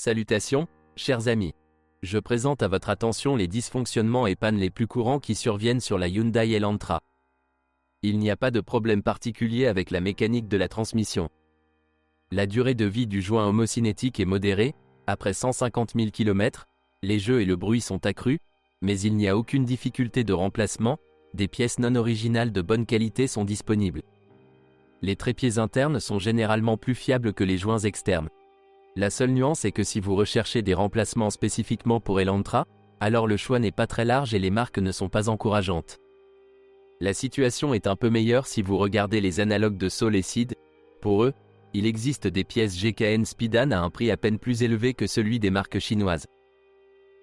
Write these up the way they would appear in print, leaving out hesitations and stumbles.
Salutations, chers amis. Je présente à votre attention les dysfonctionnements et pannes les plus courants qui surviennent sur la Hyundai Elantra. Il n'y a pas de problème particulier avec la mécanique de la transmission. La durée de vie du joint homocinétique est modérée, après 150 000 km, les jeux et le bruit sont accrus, mais il n'y a aucune difficulté de remplacement, des pièces non originales de bonne qualité sont disponibles. Les trépieds internes sont généralement plus fiables que les joints externes. La seule nuance est que si vous recherchez des remplacements spécifiquement pour Elantra, alors le choix n'est pas très large et les marques ne sont pas encourageantes. La situation est un peu meilleure si vous regardez les analogues de Soul et Seed. Pour eux, il existe des pièces GKN Speedan à un prix à peine plus élevé que celui des marques chinoises.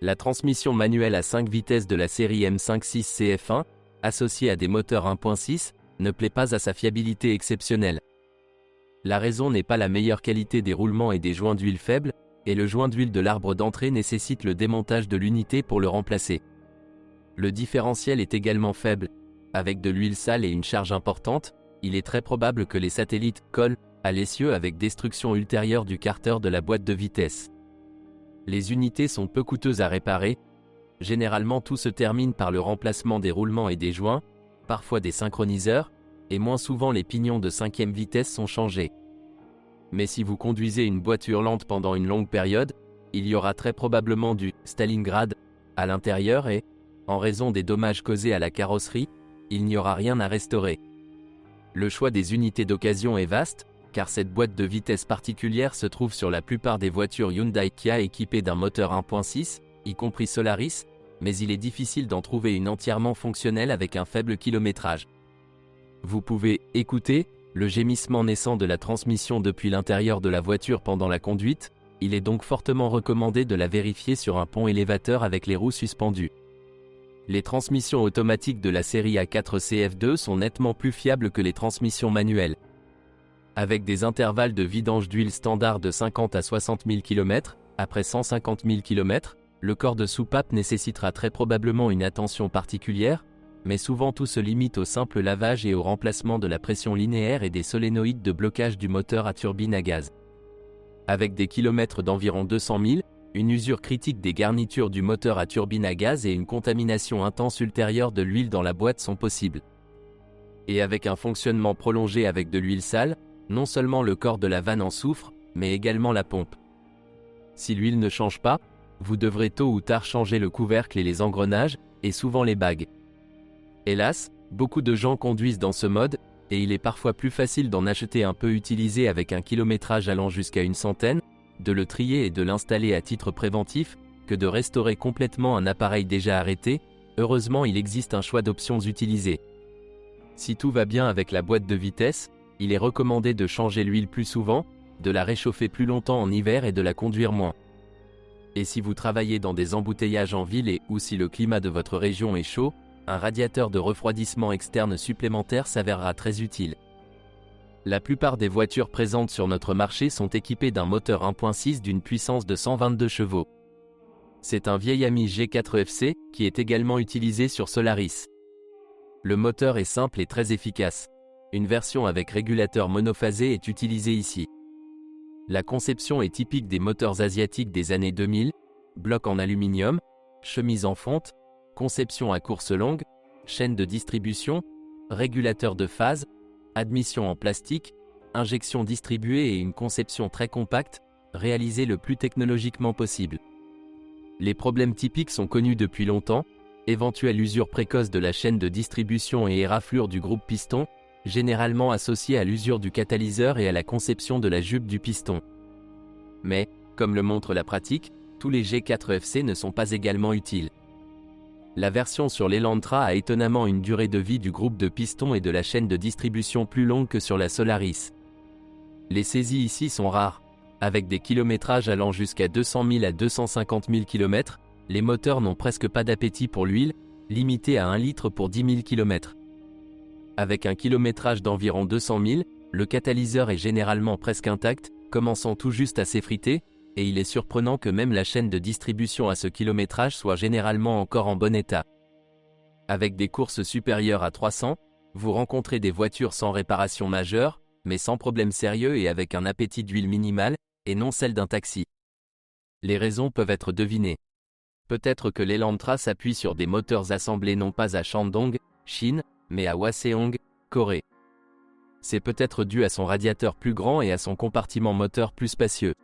La transmission manuelle à 5 vitesses de la série M56 CF1, associée à des moteurs 1.6, ne plaît pas à sa fiabilité exceptionnelle. La raison n'est pas la meilleure qualité des roulements et des joints d'huile faibles, et le joint d'huile de l'arbre d'entrée nécessite le démontage de l'unité pour le remplacer. Le différentiel est également faible. Avec de l'huile sale et une charge importante, il est très probable que les satellites collent à l'essieu avec destruction ultérieure du carter de la boîte de vitesse. Les unités sont peu coûteuses à réparer. Généralement tout se termine par le remplacement des roulements et des joints, parfois des synchroniseurs, et moins souvent les pignons de 5e vitesse sont changés. Mais si vous conduisez une voiture lente pendant une longue période, il y aura très probablement du Stalingrad à l'intérieur et, en raison des dommages causés à la carrosserie, il n'y aura rien à restaurer. Le choix des unités d'occasion est vaste, car cette boîte de vitesse particulière se trouve sur la plupart des voitures Hyundai Kia équipées d'un moteur 1.6, y compris Solaris, mais il est difficile d'en trouver une entièrement fonctionnelle avec un faible kilométrage. Vous pouvez écouter le gémissement naissant de la transmission depuis l'intérieur de la voiture pendant la conduite. Il est donc fortement recommandé de la vérifier sur un pont élévateur avec les roues suspendues. Les transmissions automatiques de la série A4 CF2 sont nettement plus fiables que les transmissions manuelles. Avec des intervalles de vidange d'huile standard de 50 à 60 000 km, après 150 000 km, le corps de soupape nécessitera très probablement une attention particulière, mais souvent tout se limite au simple lavage et au remplacement de la pression linéaire et des solénoïdes de blocage du moteur à turbine à gaz. Avec des kilomètres d'environ 200 000, une usure critique des garnitures du moteur à turbine à gaz et une contamination intense ultérieure de l'huile dans la boîte sont possibles. Et avec un fonctionnement prolongé avec de l'huile sale, non seulement le corps de la vanne en souffre, mais également la pompe. Si l'huile ne change pas, vous devrez tôt ou tard changer le couvercle et les engrenages, et souvent les bagues. Hélas, beaucoup de gens conduisent dans ce mode, et il est parfois plus facile d'en acheter un peu utilisé avec un kilométrage allant jusqu'à une centaine, de le trier et de l'installer à titre préventif, que de restaurer complètement un appareil déjà arrêté. Heureusement il existe un choix d'options utilisées. Si tout va bien avec la boîte de vitesse, il est recommandé de changer l'huile plus souvent, de la réchauffer plus longtemps en hiver et de la conduire moins. Et si vous travaillez dans des embouteillages en ville et ou si le climat de votre région est chaud, un radiateur de refroidissement externe supplémentaire s'avérera très utile. La plupart des voitures présentes sur notre marché sont équipées d'un moteur 1.6 d'une puissance de 122 chevaux. C'est un vieil ami G4FC qui est également utilisé sur Solaris. Le moteur est simple et très efficace. Une version avec régulateur monophasé est utilisée ici. La conception est typique des moteurs asiatiques des années 2000, bloc en aluminium, chemise en fonte, conception à course longue, chaîne de distribution, régulateur de phase, admission en plastique, injection distribuée et une conception très compacte, réalisée le plus technologiquement possible. Les problèmes typiques sont connus depuis longtemps, éventuelle usure précoce de la chaîne de distribution et éraflure du groupe piston, généralement associée à l'usure du catalyseur et à la conception de la jupe du piston. Mais, comme le montre la pratique, tous les G4FC ne sont pas également utiles. La version sur l'Elantra a étonnamment une durée de vie du groupe de pistons et de la chaîne de distribution plus longue que sur la Solaris. Les saisies ici sont rares. Avec des kilométrages allant jusqu'à 200 000 à 250 000 km, les moteurs n'ont presque pas d'appétit pour l'huile, limité à 1 litre pour 10 000 km. Avec un kilométrage d'environ 200 000, le catalyseur est généralement presque intact, commençant tout juste à s'effriter, et il est surprenant que même la chaîne de distribution à ce kilométrage soit généralement encore en bon état. Avec des courses supérieures à 300, vous rencontrez des voitures sans réparation majeure, mais sans problème sérieux et avec un appétit d'huile minimal, et non celle d'un taxi. Les raisons peuvent être devinées. Peut-être que l'Elantra s'appuie sur des moteurs assemblés non pas à Shandong, Chine, mais à Hwaseong, Corée. C'est peut-être dû à son radiateur plus grand et à son compartiment moteur plus spacieux.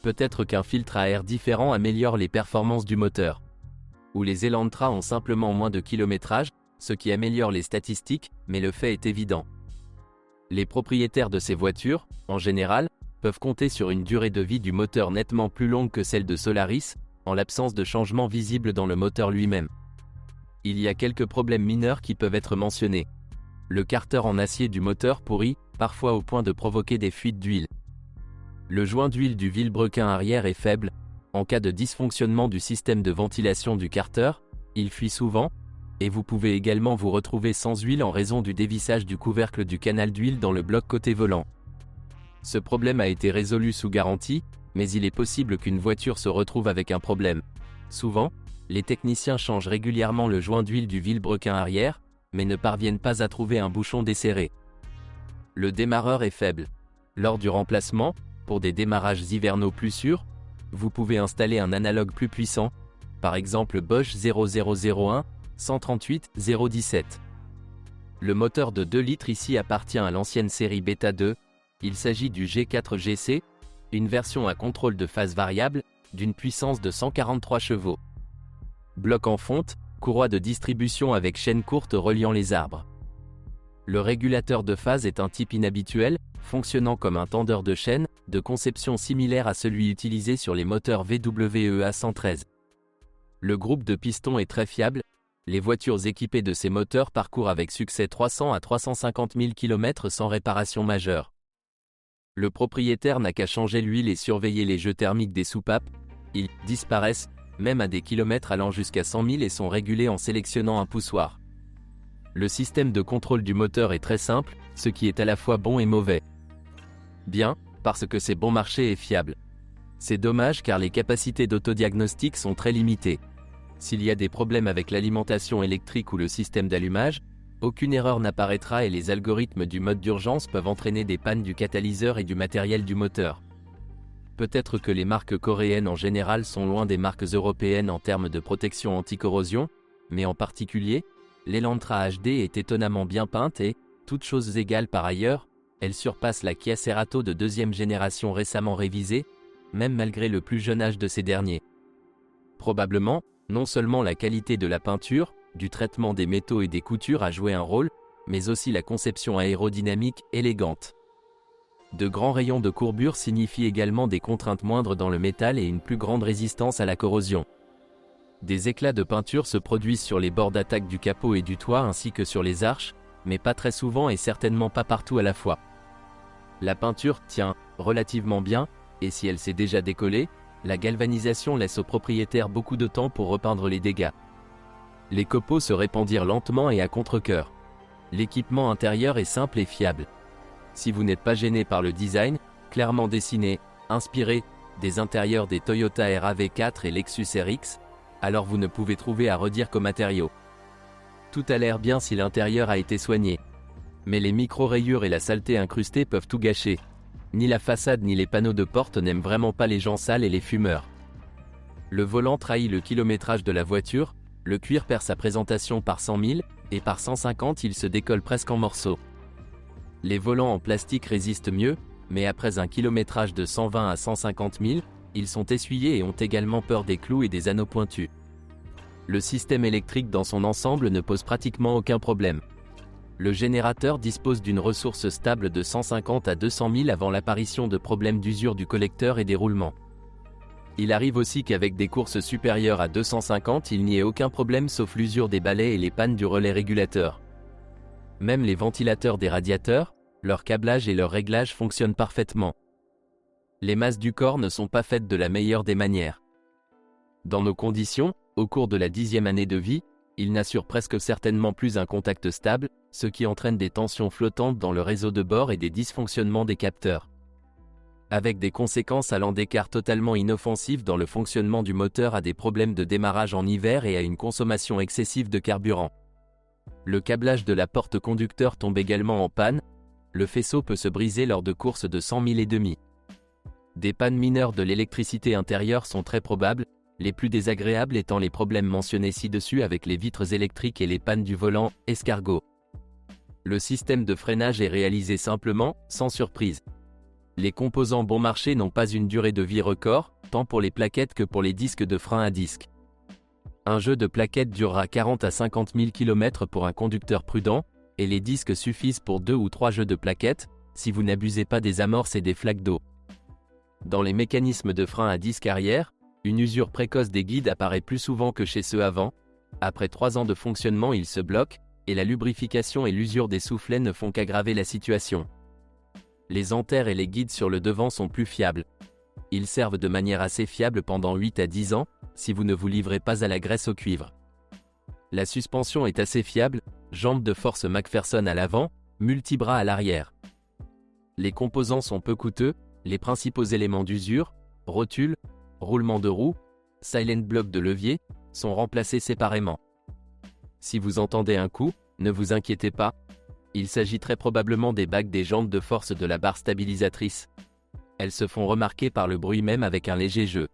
Peut-être qu'un filtre à air différent améliore les performances du moteur. Ou les Elantra ont simplement moins de kilométrage, ce qui améliore les statistiques, mais le fait est évident. Les propriétaires de ces voitures, en général, peuvent compter sur une durée de vie du moteur nettement plus longue que celle de Solaris, en l'absence de changement visible dans le moteur lui-même. Il y a quelques problèmes mineurs qui peuvent être mentionnés. Le carter en acier du moteur pourrit, parfois au point de provoquer des fuites d'huile. Le joint d'huile du vilebrequin arrière est faible. En cas de dysfonctionnement du système de ventilation du carter, il fuit souvent, et vous pouvez également vous retrouver sans huile en raison du dévissage du couvercle du canal d'huile dans le bloc côté volant. Ce problème a été résolu sous garantie, mais il est possible qu'une voiture se retrouve avec un problème. Souvent, les techniciens changent régulièrement le joint d'huile du vilebrequin arrière, mais ne parviennent pas à trouver un bouchon desserré. Le démarreur est faible. Lors du remplacement, pour des démarrages hivernaux plus sûrs, vous pouvez installer un analogue plus puissant, par exemple Bosch 0001 138 017. Le moteur de 2 litres ici appartient à l'ancienne série Beta 2, il s'agit du G4GC, une version à contrôle de phase variable, d'une puissance de 143 chevaux. Bloc en fonte, courroie de distribution avec chaîne courte reliant les arbres. Le régulateur de phase est un type inhabituel, fonctionnant comme un tendeur de chaîne, de conception similaire à celui utilisé sur les moteurs VWEA 113. Le groupe de pistons est très fiable, les voitures équipées de ces moteurs parcourent avec succès 300 à 350 000 km sans réparation majeure. Le propriétaire n'a qu'à changer l'huile et surveiller les jeux thermiques des soupapes, ils disparaissent, même à des kilomètres allant jusqu'à 100 000 et sont régulés en sélectionnant un poussoir. Le système de contrôle du moteur est très simple, ce qui est à la fois bon et mauvais. Bien, parce que c'est bon marché et fiable. C'est dommage car les capacités d'autodiagnostic sont très limitées. S'il y a des problèmes avec l'alimentation électrique ou le système d'allumage, aucune erreur n'apparaîtra et les algorithmes du mode d'urgence peuvent entraîner des pannes du catalyseur et du matériel du moteur. Peut-être que les marques coréennes en général sont loin des marques européennes en termes de protection anti-corrosion, mais en particulier, l'Elantra HD est étonnamment bien peinte et, toutes choses égales par ailleurs, elle surpasse la Kia Cerato de deuxième génération récemment révisée, même malgré le plus jeune âge de ces derniers. Probablement, non seulement la qualité de la peinture, du traitement des métaux et des coutures a joué un rôle, mais aussi la conception aérodynamique élégante. De grands rayons de courbure signifient également des contraintes moindres dans le métal et une plus grande résistance à la corrosion. Des éclats de peinture se produisent sur les bords d'attaque du capot et du toit ainsi que sur les arches, mais pas très souvent et certainement pas partout à la fois. La peinture tient relativement bien, et si elle s'est déjà décollée, la galvanisation laisse au propriétaire beaucoup de temps pour repeindre les dégâts. Les copeaux se répandirent lentement et à contre-cœur. L'équipement intérieur est simple et fiable. Si vous n'êtes pas gêné par le design, clairement dessiné, inspiré, des intérieurs des Toyota RAV4 et Lexus RX, alors vous ne pouvez trouver à redire qu'aux matériaux. Tout a l'air bien si l'intérieur a été soigné. Mais les micro-rayures et la saleté incrustée peuvent tout gâcher. Ni la façade ni les panneaux de porte n'aiment vraiment pas les gens sales et les fumeurs. Le volant trahit le kilométrage de la voiture, le cuir perd sa présentation par 100 000, et par 150 il se décolle presque en morceaux. Les volants en plastique résistent mieux, mais après un kilométrage de 120 à 150 000, ils sont essuyés et ont également peur des clous et des anneaux pointus. Le système électrique dans son ensemble ne pose pratiquement aucun problème. Le générateur dispose d'une ressource stable de 150 à 200 000 avant l'apparition de problèmes d'usure du collecteur et des roulements. Il arrive aussi qu'avec des courses supérieures à 250, il n'y ait aucun problème sauf l'usure des balais et les pannes du relais régulateur. Même les ventilateurs des radiateurs, leur câblage et leur réglage fonctionnent parfaitement. Les masses du corps ne sont pas faites de la meilleure des manières. Dans nos conditions, au cours de la 10e année de vie, il n'assure presque certainement plus un contact stable, ce qui entraîne des tensions flottantes dans le réseau de bord et des dysfonctionnements des capteurs. Avec des conséquences allant d'écarts totalement inoffensifs dans le fonctionnement du moteur à des problèmes de démarrage en hiver et à une consommation excessive de carburant. Le câblage de la porte conducteur tombe également en panne, le faisceau peut se briser lors de courses de 100 000 et demi. Des pannes mineures de l'électricité intérieure sont très probables, les plus désagréables étant les problèmes mentionnés ci-dessus avec les vitres électriques et les pannes du volant, escargot. Le système de freinage est réalisé simplement, sans surprise. Les composants bon marché n'ont pas une durée de vie record, tant pour les plaquettes que pour les disques de frein à disque. Un jeu de plaquettes durera 40 à 50 000 km pour un conducteur prudent, et les disques suffisent pour 2 ou 3 jeux de plaquettes, si vous n'abusez pas des amorces et des flaques d'eau. Dans les mécanismes de frein à disque arrière, une usure précoce des guides apparaît plus souvent que chez ceux avant. Après 3 ans de fonctionnement, ils se bloquent, et la lubrification et l'usure des soufflets ne font qu'aggraver la situation. Les anthères et les guides sur le devant sont plus fiables. Ils servent de manière assez fiable pendant 8 à 10 ans, si vous ne vous livrez pas à la graisse au cuivre. La suspension est assez fiable, jambes de force McPherson à l'avant, multibras à l'arrière. Les composants sont peu coûteux, les principaux éléments d'usure, rotules, roulement de roue, silent block de levier, sont remplacés séparément. Si vous entendez un coup, ne vous inquiétez pas. Il s'agit très probablement des bagues des jantes de force de la barre stabilisatrice. Elles se font remarquer par le bruit même avec un léger jeu.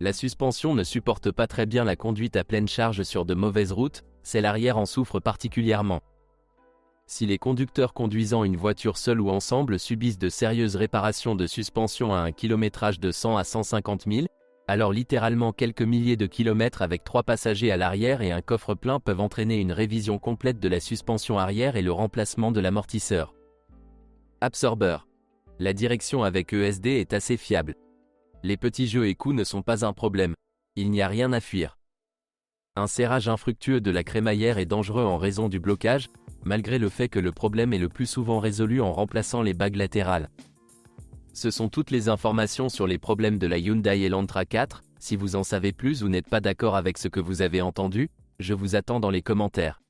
La suspension ne supporte pas très bien la conduite à pleine charge sur de mauvaises routes, celle arrière en souffre particulièrement. Si les conducteurs conduisant une voiture seule ou ensemble subissent de sérieuses réparations de suspension à un kilométrage de 100 à 150 000, alors littéralement quelques milliers de kilomètres avec 3 passagers à l'arrière et un coffre plein peuvent entraîner une révision complète de la suspension arrière et le remplacement de l'amortisseur. Absorbeur. La direction avec ESD est assez fiable. Les petits jeux et coups ne sont pas un problème. Il n'y a rien à fuir. Un serrage infructueux de la crémaillère est dangereux en raison du blocage, malgré le fait que le problème est le plus souvent résolu en remplaçant les bagues latérales. Ce sont toutes les informations sur les problèmes de la Hyundai Elantra 4. Si vous en savez plus ou n'êtes pas d'accord avec ce que vous avez entendu, je vous attends dans les commentaires.